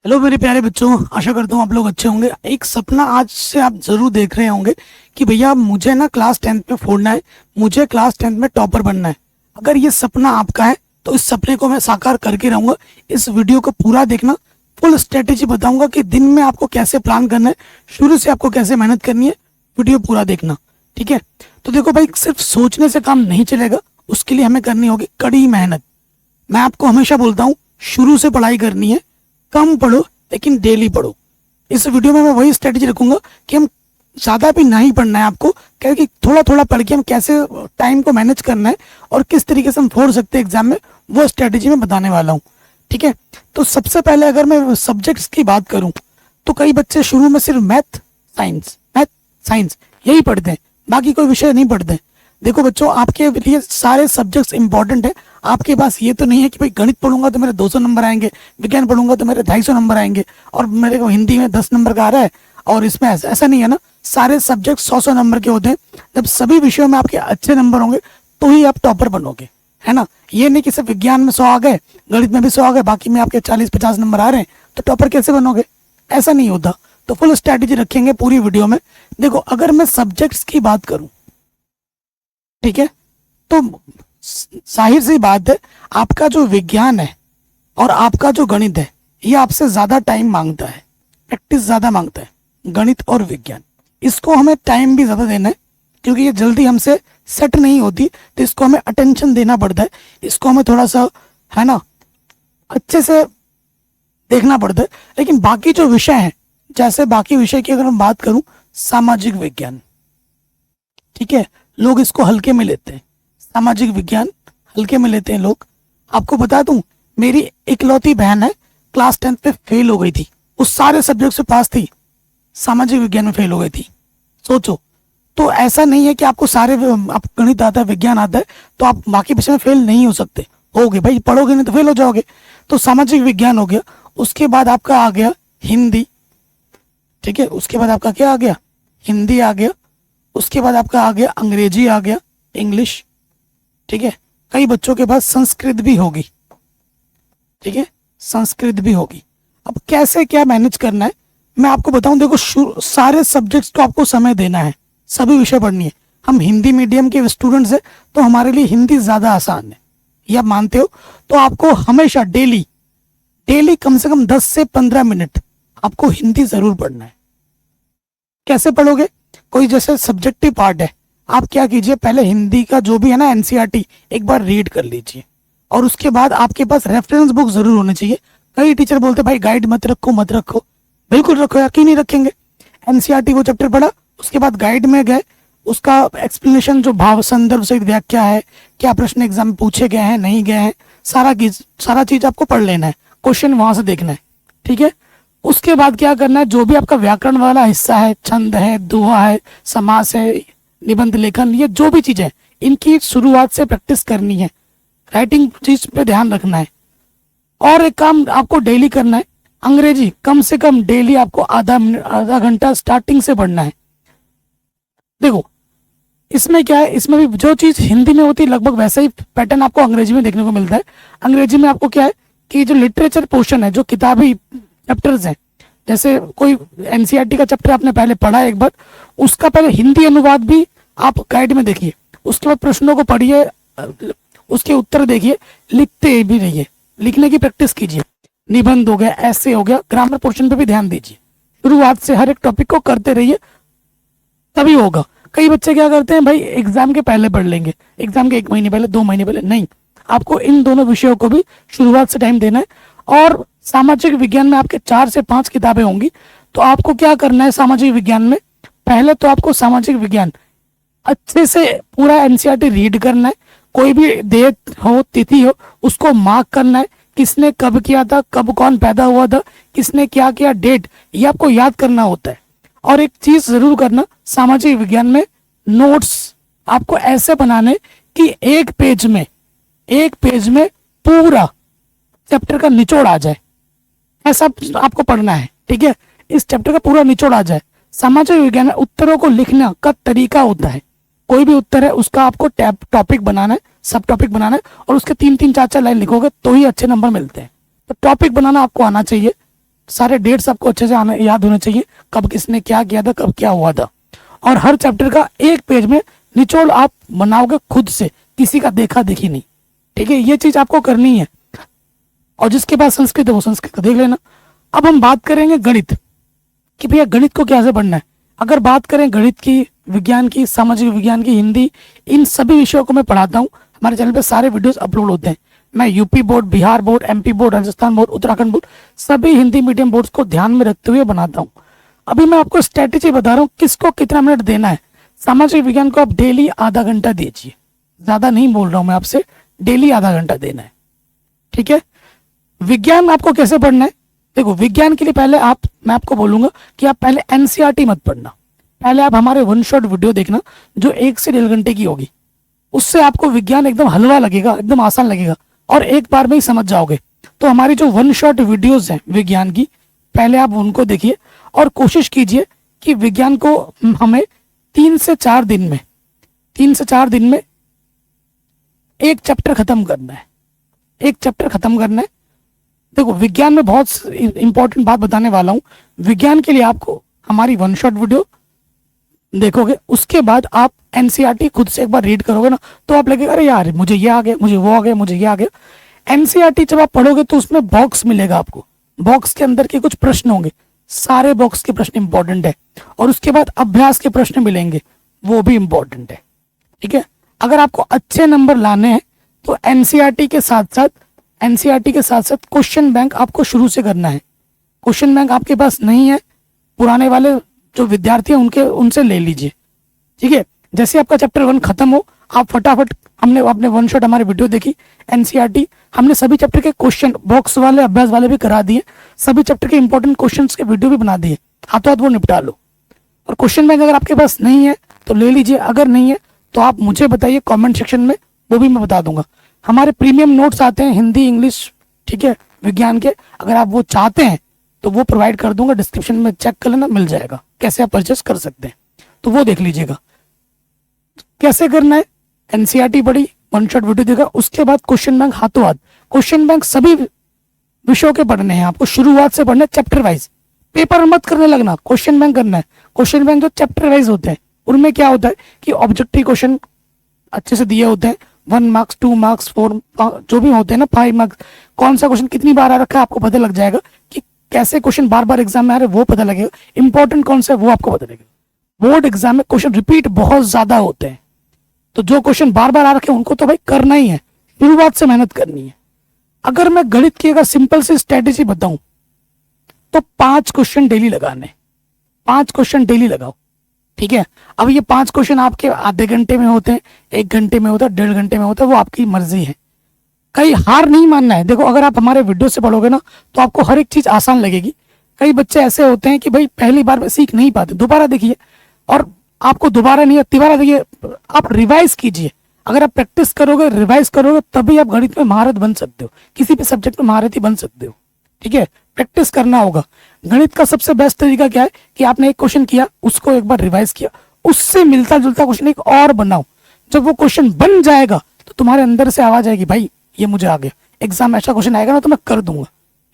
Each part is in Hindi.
हेलो मेरे प्यारे बच्चों, आशा करता हूँ आप लोग अच्छे होंगे। एक सपना आज से आप जरूर देख रहे होंगे कि भैया मुझे ना क्लास 10th में फोड़ना है, मुझे क्लास 10th में टॉपर बनना है। अगर ये सपना आपका है तो इस सपने को मैं साकार करके रहूंगा। इस वीडियो को पूरा देखना, फुल स्ट्रेटेजी बताऊंगा कि दिन में आपको कैसे प्लान करना है, शुरू से आपको कैसे मेहनत करनी है। वीडियो पूरा देखना, ठीक है। तो देखो भाई, सिर्फ सोचने से काम नहीं चलेगा, उसके लिए हमें करनी होगी कड़ी मेहनत। मैं आपको हमेशा बोलता हूँ, शुरू से पढ़ाई करनी है, कम पढ़ो लेकिन डेली पढ़ो। इस वीडियो में मैं वही स्ट्रेटेजी रखूंगा कि हम ज्यादा भी नहीं पढ़ना है आपको, क्योंकि थोड़ा थोड़ा पढ़ के हम कैसे टाइम को मैनेज करना है और किस तरीके से हम फोड़ सकते हैं एग्जाम में, वो स्ट्रेटेजी मैं बताने वाला हूँ, ठीक है। तो सबसे पहले अगर मैं सब्जेक्ट्स की बात करूँ तो कई बच्चे शुरू में सिर्फ मैथ साइंस यही पढ़ते हैं, बाकी कोई विषय नहीं पढ़ते हैं। देखो बच्चों, आपके लिए सारे सब्जेक्ट्स इंपॉर्टेंट है। आपके पास ये तो नहीं है कि भाई गणित पढ़ूंगा तो मेरे 200 नंबर आएंगे, विज्ञान पढ़ूंगा तो मेरे 250 नंबर आएंगे, और मेरे को हिंदी में 10 नंबर का आ रहा है और इसमें ऐसा नहीं है ना। सारे सब्जेक्ट 100 नंबर के होते हैं। जब सभी विषयों में आपके अच्छे नंबर होंगे तो ही आप टॉपर बनोगे, है ना। ये नहीं कि सिर्फ विज्ञान में 100 आ गए, गणित में भी 100 आ गए, बाकी में आपके 40-50 नंबर आ रहे हैं तो टॉपर कैसे बनोगे, ऐसा नहीं होता। तो फुल स्ट्रैटेजी रखेंगे पूरी वीडियो में। देखो, अगर मैं सब्जेक्ट्स की बात करूं, ठीक है, तो जाहिर सी बात है, आपका जो विज्ञान है और आपका जो गणित है ये आपसे ज्यादा टाइम मांगता है, प्रैक्टिस ज्यादा मांगता है, गणित और विज्ञान। इसको हमें टाइम भी ज्यादा देना है क्योंकि ये जल्दी हमसे सेट नहीं होती, तो इसको हमें अटेंशन देना पड़ता है। इसको हमें थोड़ा सा, है ना, अच्छे से देखना पड़ता है। लेकिन बाकी जो विषय हैं, जैसे बाकी विषय की अगर मैं बात करूं, सामाजिक विज्ञान, ठीक है, लोग इसको हल्के में लेते हैं। सामाजिक विज्ञान हल्के में लेते हैं लोग। आपको बता दूं, मेरी इकलौती बहन है, क्लास 10th में फेल हो गई थी, उस सारे सब्जेक्ट से पास थी, सामाजिक विज्ञान में फेल हो गई थी। सोचो, तो ऐसा नहीं है कि आपको सारे आप गणित आता है, विज्ञान आता है तो आप बाकी विषय में फेल नहीं हो सकते। होगे भाई, पढ़ोगे नहीं तो फेल हो जाओगे। तो सामाजिक विज्ञान हो गया, उसके बाद आपका आ गया हिंदी, ठीक है, उसके बाद आपका क्या आ गया, हिंदी आ गया, उसके बाद आपका आ गया अंग्रेजी, आ गया इंग्लिश, ठीक है। कई बच्चों के पास संस्कृत भी होगी, ठीक है, संस्कृत भी होगी। अब कैसे क्या मैनेज करना है मैं आपको बताऊं। देखो, सारे सब्जेक्ट्स को आपको समय देना है, सभी विषय पढ़नी है। हम हिंदी मीडियम के स्टूडेंट्स हैं तो हमारे लिए हिंदी ज्यादा आसान है, ये आप मानते हो। तो आपको हमेशा डेली डेली कम से कम 10 से 15 मिनट आपको हिंदी जरूर पढ़ना है। कैसे पढ़ोगे, कोई जैसे सब्जेक्टिव पार्ट है, आप क्या कीजिए, पहले हिंदी का जो भी है ना एनसीईआरटी एक बार रीड कर लीजिए, और उसके बाद आपके पास रेफरेंस बुक जरूर होनी चाहिए। कई टीचर बोलते भाई गाइड मत रखो मत रखो, बिल्कुल रखो यार, क्यों नहीं रखेंगे। एनसीईआरटी वो चैप्टर पढ़ा, उसके बाद गाइड में गए, उसका एक्सप्लेनेशन जो भाव संदर्भ सहित व्याख्या है, क्या प्रश्न एग्जाम में पूछे गए हैं नहीं गए हैं, सारा चीज आपको पढ़ लेना है, क्वेश्चन वहां से देखना है, ठीक है। उसके बाद क्या करना है, जो भी आपका व्याकरण वाला हिस्सा है, छंद है, दोहा है, समास है, निबंध लेखन, ये जो भी चीज है, इनकी शुरुआत से प्रैक्टिस करनी है। राइटिंग चीज पे ध्यान रखना है। और एक काम आपको डेली करना है, अंग्रेजी कम से कम डेली आपको आधा घंटा स्टार्टिंग से पढ़ना है। देखो, इसमें क्या है, इसमें भी जो चीज हिंदी में होती है लगभग वैसा ही पैटर्न आपको अंग्रेजी में देखने को मिलता है। अंग्रेजी में आपको क्या है कि जो लिटरेचर पोर्शन है, जो किताबी चैप्टर्स हैं, जैसे कोई एनसीईआरटी का चैप्टर आपने पहले पढ़ा है एक बार, उसका पहले हिंदी अनुवाद भी आप गाइड में देखिए, उसके बाद प्रश्नों को पढ़िए, उसके उत्तर देखिए, लिखते भी रहिए, लिखने की प्रैक्टिस कीजिए। निबंध हो गया, ऐसे हो गया, ग्रामर पोर्शन पे भी ध्यान दीजिए। शुरुआत से हर एक टॉपिक को करते रहिए, तभी होगा। कई बच्चे क्या करते हैं भाई, एग्जाम के पहले पढ़ लेंगे, एग्जाम के 1 महीने पहले 2 महीने पहले, नहीं, आपको इन दोनों विषयों को भी शुरुआत से टाइम देना है। और सामाजिक विज्ञान में आपके 4 से 5 किताबें होंगी, तो आपको क्या करना है सामाजिक विज्ञान में, पहले तो आपको सामाजिक विज्ञान अच्छे से पूरा एनसीईआरटी रीड करना है। कोई भी डेट हो, तिथि हो, उसको मार्क करना है, किसने कब किया था, कब कौन पैदा हुआ था, किसने क्या किया, डेट, ये आपको याद करना होता है। और एक चीज जरूर करना, सामाजिक विज्ञान में नोट्स आपको ऐसे बनाने कि एक पेज में पूरा चैप्टर का निचोड़ आ जाए, ऐसा आपको पढ़ना है, ठीक है। इस चैप्टर का पूरा निचोड़ आ जाए। सामाजिक विज्ञान में उत्तरों को लिखने का तरीका होता है, कोई भी उत्तर है उसका आपको टॉपिक बनाना है, सब टॉपिक बनाना है, और उसके 3-3 4-4 लाइन लिखोगे तो ही अच्छे नंबर मिलते हैं। तो टॉपिक बनाना आपको आना चाहिए, सारे डेट्स आपको अच्छे से आने याद होने चाहिए, कब किसने क्या किया था, कब क्या हुआ था। और हर चैप्टर का एक पेज में निचोड़ आप बनाओगे खुद से, किसी का देखा देखी नहीं, ठीक है, ये चीज आपको करनी है। और जिसके पास संस्कृत है वो संस्कृत का देख लेना। अब हम बात करेंगे गणित कि भैया गणित को कैसे पढ़ना है। अगर बात करें गणित की, विज्ञान की, सामाजिक विज्ञान की, हिंदी, इन सभी विषयों को मैं पढ़ाता हूँ। हमारे चैनल पे सारे वीडियोस अपलोड होते हैं। मैं UP board, Bihar board, MP board, Rajasthan board, Uttarakhand board, सभी हिंदी मीडियम बोर्ड्स को ध्यान में रखते हुए बनाता हूँ। अभी मैं आपको स्ट्रेटेजी बता रहा हूँ किसको कितना मिनट देना है। सामाजिक विज्ञान को आप डेली आधा घंटा दीजिए, ज्यादा नहीं बोल रहा हूँ मैं आपसे, डेली आधा घंटा देना है, ठीक है। विज्ञान आपको कैसे पढ़ना है, देखो विज्ञान के लिए पहले मैं आपको बोलूंगा कि आप पहले एनसीईआरटी मत पढ़ना। पहले आप हमारे वन शॉट वीडियो देखना जो 1 से 1.5 घंटे की होगी। उससे आपको विज्ञान एकदम हलवा लगेगा, एकदम आसान लगेगा और एक बार में ही समझ जाओगे। तो हमारी जो वन शॉट वीडियोस हैं विज्ञान की, पहले आप उनको देखिए और कोशिश कीजिए कि विज्ञान को हमें 3 से 4 दिन में एक चैप्टर खत्म करना है, एक चैप्टर खत्म करना है। देखो विज्ञान में बहुत इंपॉर्टेंट बात बताने वाला हूं। विज्ञान के लिए आपको हमारी वन शॉट वीडियो देखोगे, उसके बाद आप एनसीईआरटी खुद से एक बार रीड करोगे ना, तो आप लगेगा अरे यार मुझे ये आ गया, मुझे वो आ गया, मुझे ये आ गया। एनसीईआरटी जब आप पढ़ोगे तो उसमें बॉक्स मिलेगा आपको, बॉक्स के अंदर के कुछ प्रश्न होंगे, सारे बॉक्स के प्रश्न इंपॉर्टेंट है। और उसके बाद अभ्यास के प्रश्न मिलेंगे, वो भी इंपॉर्टेंट है, ठीक है। अगर आपको अच्छे नंबर लाने हैं तो एनसीईआरटी के साथ साथ क्वेश्चन बैंक आपको शुरू से करना है। क्वेश्चन बैंक आपके पास नहीं है, पुराने वाले जो विद्यार्थी हैं उनसे ले लीजिए, ठीक है। जैसे आपका चैप्टर 1 खत्म हो, आप फटाफट, हमने अपने वन शॉट हमारी वीडियो देखी एनसीईआरटी, हमने सभी चैप्टर के क्वेश्चन बॉक्स वाले, अभ्यास वाले भी करा दिए, सभी चैप्टर के इंपॉर्टेंट क्वेश्चंस के वीडियो भी बना दिए, हाथों हाथ वो निपटा लो। और क्वेश्चन बैंक अगर आपके पास नहीं है तो ले लीजिए, अगर नहीं है तो आप मुझे बताइए कमेंट सेक्शन में, वो भी मैं बता दूंगा। हमारे प्रीमियम नोट्स आते हैं हिंदी, इंग्लिश, ठीक है, विज्ञान के, अगर आप वो चाहते हैं तो वो प्रोवाइड कर दूंगा, डिस्क्रिप्शन में चेक कर लेना, मिल जाएगा कैसे आप परचेस कर सकते हैं, तो वो देख लीजिएगा। कैसे करना है, एनसीईआरटी पढ़ी, वन शॉट वीडियो देखा, उसके बाद क्वेश्चन बैंक हाथों हाथ। क्वेश्चन बैंक सभी विषयों के पढ़ने हैं आपको, शुरुआत से पढ़ना, चैप्टर वाइज, पेपर मत करने लगना, क्वेश्चन बैंक करना है। क्वेश्चन बैंक जो चैप्टर वाइज होते हैं उनमें क्या होता है कि ऑब्जेक्टिव क्वेश्चन अच्छे से दिए होते हैं, 1 मार्क्स, 2 मार्क्स, 4 जो भी होते हैं ना, 5 मार्क्स, कौन सा क्वेश्चन कितनी बार आ रखा है आपको पता लग जाएगा, कि कैसे क्वेश्चन बार बार एग्जाम में आ रहे हैं वो पता लगेगा, इंपॉर्टेंट कौन सा है वो आपको पता लगेगा। बोर्ड एग्जाम में क्वेश्चन रिपीट बहुत ज्यादा होते हैं, तो जो क्वेश्चन बार बार आ रखे हैं उनको तो भाई करना ही है, शुरुआत से मेहनत करनी है। अगर मैं गणित की अगर सिंपल सी स्ट्रेटेजी बताऊं तो 5 क्वेश्चन डेली लगाने, 5 क्वेश्चन डेली लगाओ, ठीक है। अब ये 5 क्वेश्चन आपके आधे घंटे में होते हैं, 1 घंटे में होता है, 1.5 घंटे में होता है, वो आपकी मर्जी है। कहीं हार नहीं मानना है। देखो अगर आप हमारे वीडियो से पढ़ोगे ना तो आपको हर एक चीज आसान लगेगी। कई बच्चे ऐसे होते हैं कि भाई पहली बार में सीख नहीं पाते, दोबारा देखिए, और आपको दोबारा नहीं, तिबारा देखिए, आप रिवाइज कीजिए। अगर आप प्रैक्टिस करोगे, रिवाइज करोगे, तभी आप गणित में महारत बन सकते हो, किसी भी सब्जेक्ट में महारत ही बन सकते हो, ठीक है। प्रैक्टिस करना होगा। गणित का सबसे बेस्ट तरीका क्या है कि आपने एक क्वेश्चन किया, उसको एक बार रिवाइज किया, उससे मिलता जुलता क्वेश्चन एक और बनाओ। जब वो क्वेश्चन बन जाएगा तो तुम्हारे अंदर से आवाज आएगी, भाई ये मुझे आ गया, एग्जाम में ऐसा क्वेश्चन आएगा ना तो मैं कर दूंगा,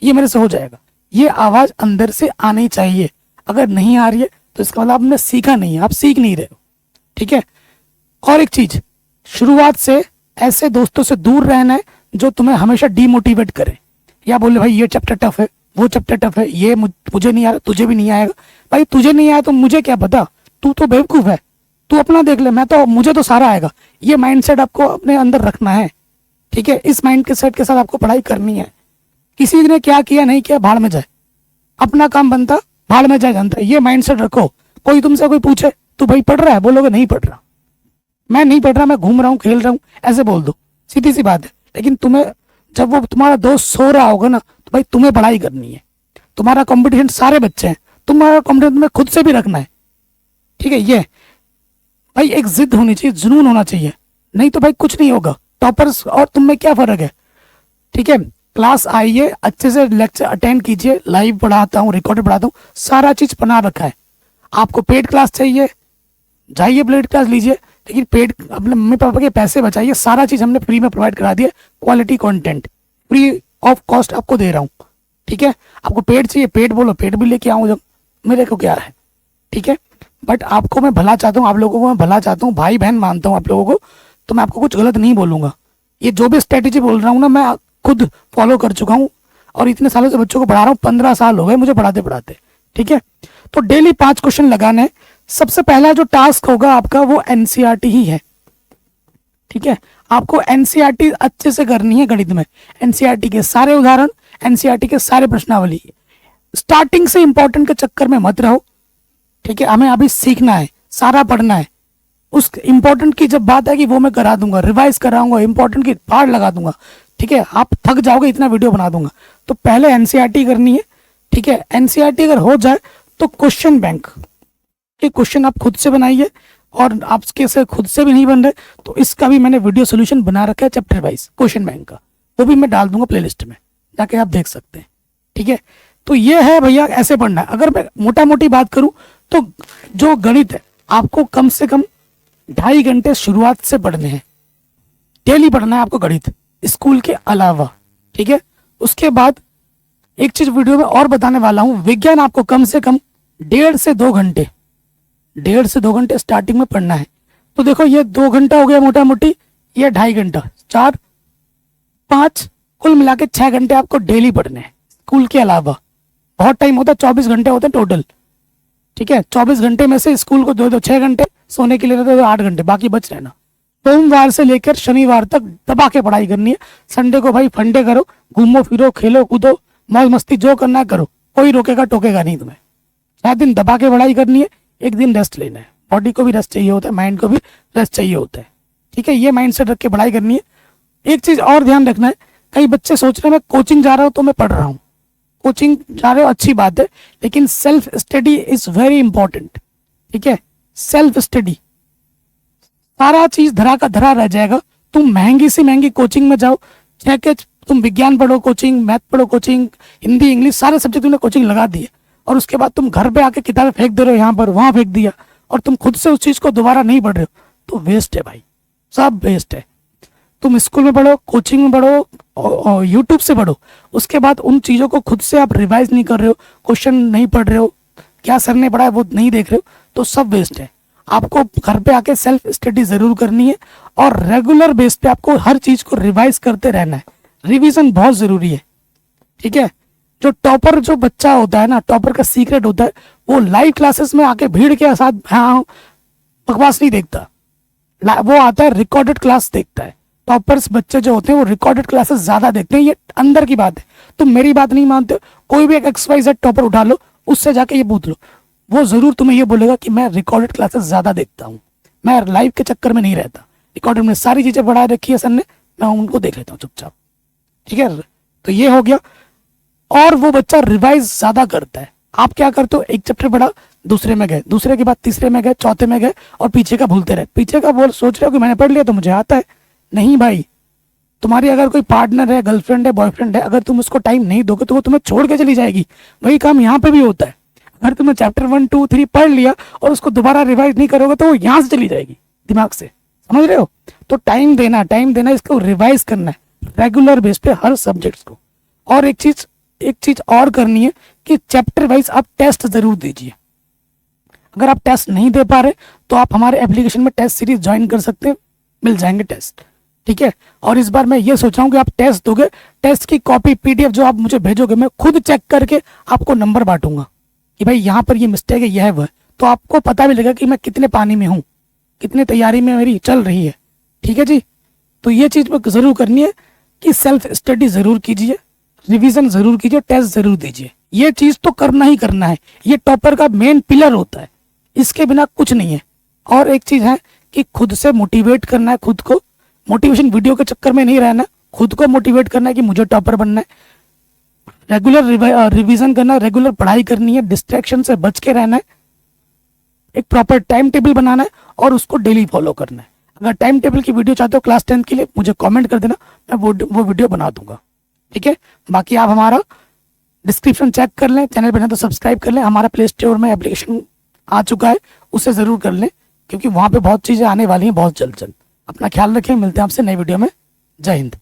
ये मेरे से हो जाएगा। ये आवाज अंदर से आनी चाहिए। अगर नहीं आ रही है तो इसका मतलब आपने सीखा नहीं है, आप सीख नहीं रहे हो, ठीक है। और एक चीज, शुरुआत से ऐसे दोस्तों से दूर रहना है जो तुम्हें हमेशा डीमोटिवेट करे, या बोले भाई ये चैप्टर टफ है, वो चैप्टर टफ है, ये मुझे नहीं आ रहा, तुझे भी नहीं आएगा। भाई तुझे नहीं आया तो मुझे क्या पता, तू तो बेवकूफ है, तू अपना देख ले, मुझे तो सारा आएगा। ये माइंडसेट आपको अपने अंदर रखना है, ठीक है। इस माइंड के सेट के साथ आपको पढ़ाई करनी है। किसी ने क्या किया नहीं किया भाड़ में जाए, अपना काम बनता भाड़ में जाए जनता, ये माइंडसेट रखो। कोई तुमसे कोई पूछे तू भाई पढ़ रहा है, बोलोगे नहीं पढ़ रहा, मैं नहीं पढ़ रहा, मैं घूम रहा हूँ, खेल रहा हूँ, ऐसे बोल दो, सीधी सी बात है। लेकिन तुम्हें जब वो तुम्हारा दोस्त सो रहा होगा ना तो भाई तुम्हें पढ़ाई करनी है। तुम्हारा कंपटीशन सारे बच्चे हैं, तुम्हारा कंपटीशन तुम्हें खुद से भी रखना है, ठीक है। ये भाई एक जिद होनी चाहिए, जुनून होना चाहिए, नहीं तो भाई कुछ नहीं होगा। टॉपर्स और तुम में क्या फर्क है, ठीक है। क्लास आइए, अच्छे से लेक्चर अटेंड कीजिए, लाइव पढ़ाता हूँ, रिकॉर्डेड पढ़ाता हूँ, सारा चीज बना रखा है। आपको पेड क्लास चाहिए, जाइए पेड क्लास लीजिए, लेकिन पेड अपने मम्मी पापा के पैसे बचाइए, सारा चीज हमने फ्री में प्रोवाइड करा दिया। Quality content free of cost आपको दे रहा हूँ, ठीक है, आपको पेट चाहिए, पेट बोलो, पेट भी लेके आऊँ, जब मेरे को क्या है, ठीक है। बट आपको मैं भला चाहता हूँ, आप लोगों को मैं भला चाहता हूँ, भाई बहन मानता हूँ आप लोगों को, तो मैं आपको कुछ गलत नहीं बोलूंगा। ये जो भी स्ट्रेटेजी बोल रहा हूँ ना, मैं खुद फॉलो कर चुका हूँ और इतने सालों से बच्चों को पढ़ा रहा हूँ, 15 साल हो गए मुझे पढ़ाते पढ़ाते, ठीक है। तो डेली 5 क्वेश्चन लगाने। सबसे पहला जो टास्क होगा आपका वो एनसीईआरटी ही है, ठीक है। आपको एनसीईआरटी अच्छे से करनी है गणित में, एनसीईआरटी के सारे उदाहरण, एनसीईआरटी के सारे प्रश्नावली। स्टार्टिंग से इंपॉर्टेंट के चक्कर में मत रहो, ठीक है। हमें अभी सीखना है, सारा पढ़ना है। उस इंपॉर्टेंट की जब बात है कि वो मैं करा दूंगा, रिवाइज कराऊंगा, इंपॉर्टेंट की पार्ट लगा दूंगा, ठीक है। आप थक जाओगे, इतना वीडियो बना दूंगा। तो पहले एनसीईआरटी करनी है, ठीक है। एनसीईआरटी अगर हो जाए तो क्वेश्चन बैंक के क्वेश्चन आप खुद से बनाइए, और आपके से खुद से भी नहीं बन रहे तो इसका भी मैंने वीडियो सोल्यूशन बना रखा है चैप्टर वाइज क्वेश्चन बैंक का, वो भी मैं डाल दूंगा प्लेलिस्ट में, जाके आप देख सकते हैं, ठीक है। तो ये है भैया, ऐसे पढ़ना है। अगर मैं मोटा मोटी बात करूं तो जो गणित है आपको कम से कम 2.5 घंटे शुरुआत से पढ़ने हैं, डेली पढ़ना है आपको गणित, स्कूल के अलावा, ठीक है। उसके बाद एक चीज वीडियो में और बताने वाला हूं, विज्ञान आपको कम से कम 1.5 से 2 घंटे, 1.5 से 2 घंटे स्टार्टिंग में पढ़ना है। तो देखो ये 2 घंटा हो गया मोटा मोटी, ये 2.5 घंटा, 4 5 कुल मिला के 6 घंटे आपको डेली पढ़ने हैं स्कूल के अलावा। बहुत टाइम होता है, 24 घंटे होते हैं टोटल, ठीक है। 24 घंटे में से स्कूल को 6 घंटे, सोने के लिए रहते तो 8 घंटे, बाकी बच रहना। सोमवार से लेकर शनिवार तक दबा के पढ़ाई करनी है। संडे को भाई फंडे करो, घूमो फिरो, खेलो कूदो, मौज मस्ती जो करना है करो, कोई रोकेगा टोकेगा नहीं तुम्हें। 7 दिन दबा के पढ़ाई करनी है, 1 दिन रेस्ट लेना है। बॉडी को भी रेस्ट चाहिए होता है, माइंड को भी रेस्ट चाहिए होता है, ठीक है। ये माइंड सेट रख के पढ़ाई करनी है। एक चीज और ध्यान रखना है, कई बच्चे सोच रहे हैं मैं कोचिंग जा रहा हूँ तो मैं पढ़ रहा हूँ। कोचिंग जा रहे हो अच्छी बात है, लेकिन self study is very important, ठीक है। सेल्फ स्टडी, सारा चीज धरा का धरा रह जाएगा। तुम महंगी से महंगी कोचिंग में जाओ, चाहे कि तुम विज्ञान पढ़ो कोचिंग, मैथ पढ़ो कोचिंग, हिंदी इंग्लिश सारे सब्जेक्ट तुमने कोचिंग लगा दी है, और उसके बाद तुम घर पे आके किताबें फेंक दे रहे हो, यहाँ पर वहां फेंक दिया, और तुम खुद से उस चीज को दोबारा नहीं पढ़ रहे हो, तो वेस्ट है भाई, सब वेस्ट है। तुम स्कूल में पढ़ो, कोचिंग में पढ़ो, और यूट्यूब से पढ़ो, उसके बाद उन चीज़ों को खुद से आप रिवाइज नहीं कर रहे हो, क्वेश्चन नहीं पढ़ रहे हो, क्या सर ने पढ़ा है वो नहीं देख रहे हो, तो सब वेस्ट है। आपको घर पे आके सेल्फ स्टडी जरूर करनी है, और रेगुलर बेस पे आपको हर चीज को रिवाइज करते रहना है। रिवीजन बहुत जरूरी है, ठीक है। जो टॉपर जो बच्चा होता है ना, टॉपर का सीक्रेट होता है, वो लाइव क्लासेस में आके भीड़ के साथ हाँ बकवास नहीं देखता, वो आता है रिकॉर्डेड क्लास देखता है। टॉपर्स बच्चे जो होते हैं वो रिकॉर्डेड क्लासेस ज्यादा देखते हैं, ये अंदर की बात है। तुम मेरी बात नहीं मानते, कोई भी एक XYZ टॉपर उठा लो, उससे जाके ये पूछ लो, वो जरूर तुम्हें ये बोलेगा कि मैं रिकॉर्डेड क्लासेस ज्यादा देखता हूँ, मैं लाइव के चक्कर में नहीं रहता। रिकॉर्डेड में सारी चीजें बढ़ा रखी है सर ने, मैं उनको देख लेता हूँ चुपचाप, ठीक है। तो ये हो गया। और वो बच्चा रिवाइज ज्यादा करता है। आप क्या करते हो, एक चैप्टर पढ़ा, दूसरे में गए, दूसरे के बाद तीसरे में गए, चौथे में गए, और पीछे का भूलते रहे। पीछे का बोल सोच रहे हो कि मैंने पढ़ लिया तो मुझे आता है, नहीं भाई। तुम्हारी अगर कोई पार्टनर है, गर्लफ्रेंड है, बॉयफ्रेंड है, अगर तुम उसको टाइम नहीं दोगे तो वो तुम्हें छोड़ के चली जाएगी। वही काम यहाँ पे भी होता है। अगर तुमने चैप्टर 1 2 3 पढ़ लिया और उसको दोबारा रिवाइज नहीं करोगे तो वो यहाँ से चली जाएगी दिमाग से, समझ रहे हो। तो टाइम देना, इसको रिवाइज करना है रेगुलर बेस पे हर सब्जेक्ट्स को। और एक चीज और करनी है कि चैप्टर वाइज आप टेस्ट जरूर दीजिए। अगर आप टेस्ट नहीं दे पा रहे तो आप हमारे एप्लीकेशन में टेस्ट सीरीज ज्वाइन कर सकते हैं, मिल जाएंगे टेस्ट, ठीक है। और इस बार मैं ये सोच रहा हूँ कि आप टेस्ट दोगे, टेस्ट की कॉपी PDF जो आप मुझे भेजोगे, मैं खुद चेक करके आपको नंबर बांटूंगा कि भाई यहाँ पर ये मिस्टेक है, यह है वह, तो आपको पता भी लगेगा कि मैं कितने पानी में हूँ, कितनी तैयारी में मेरी चल रही है, ठीक है जी। तो ये चीज जरूर करनी है कि सेल्फ स्टडी जरूर कीजिए, रिवीजन जरूर कीजिए, टेस्ट जरूर दीजिए। ये चीज तो करना ही करना है, ये टॉपर का मेन पिलर होता है, इसके बिना कुछ नहीं है। और एक चीज है कि खुद से मोटिवेट करना है, खुद को मोटिवेशन वीडियो के चक्कर में नहीं रहना, खुद को मोटिवेट करना है कि मुझे टॉपर बनना है। रेगुलर रिवीजन करना, रेगुलर पढ़ाई करनी है, डिस्ट्रैक्शन से बच के रहना है, एक प्रॉपर टाइम टेबल बनाना है और उसको डेली फॉलो करना है। अगर टाइम टेबल की वीडियो चाहते हो क्लास 10 के लिए, मुझे कमेंट कर देना, मैं वो वीडियो बना दूंगा, ठीक है। बाकी आप हमारा डिस्क्रिप्शन चेक कर लें, चैनल पर तो सब्सक्राइब कर लें, हमारा प्ले स्टोर में एप्लीकेशन आ चुका है, उसे जरूर कर लें, क्योंकि वहां पे बहुत चीजें आने वाली हैं बहुत जल्द। अपना ख्याल रखें, मिलते हैं आपसे नई वीडियो में। जय हिंद।